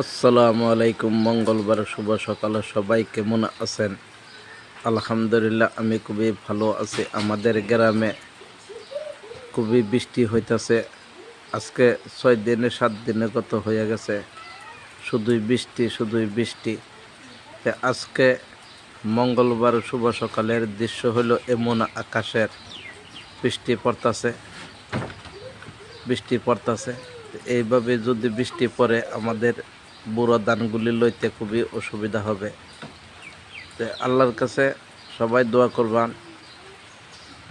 আসসালামু আলাইকুম। মঙ্গলবার শুভ সকালে সবাই কেমন আছেন? আলহামদুলিল্লাহ, আমি খুবই ভালো আছি। আমাদের গ্রামে খুবই বৃষ্টি হইতাছে। আজকে 6 দিনে 7 দিনে কত হয়ে গেছে, শুধুই বৃষ্টি শুধুই বৃষ্টি। আজকে মঙ্গলবার শুভ সকালের দৃশ্য হলো এমন আকাশের বৃষ্টি পড়তাছে। এইভাবে যদি বৃষ্টি পড়ে আমাদের বুড়ো ধানগুলি লইতে খুবই অসুবিধা হবে। আল্লাহর কাছে সবাই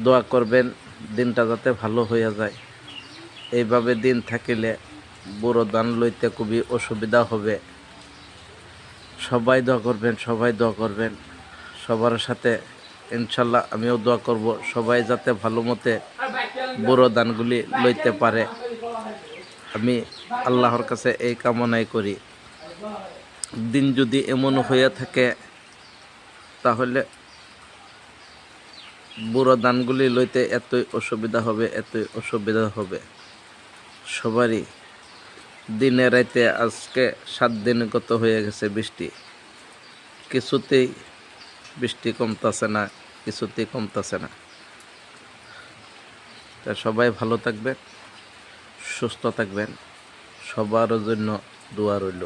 দোয়া করবেন দিনটা যাতে ভালো হইয়া যায়। এইভাবে দিন থাকিলে বুড়ো ধান লইতে খুবই অসুবিধা হবে। সবাই দোয়া করবেন সবার সাথে। ইনশাল্লাহ আমিও দোয়া করব, সবাই যাতে ভালো মতে বুড়ো ধানগুলি লইতে পারে। আমি আল্লাহর কাছে এই কামনাই করি। দিন যদি এমন হয়ে থাকে তাহলে বুড়ো ধানগুলি লইতে এতই অসুবিধা হবে সবারই। দিনে রাইতে আজকে 7 দিন গত হয়ে গেছে বৃষ্টি, কিছুতেই বৃষ্টি কমতাছে না। তা সবাই ভালো থাকবেন, সুস্থ থাকবেন, সবার জন্য দোয়া রইল।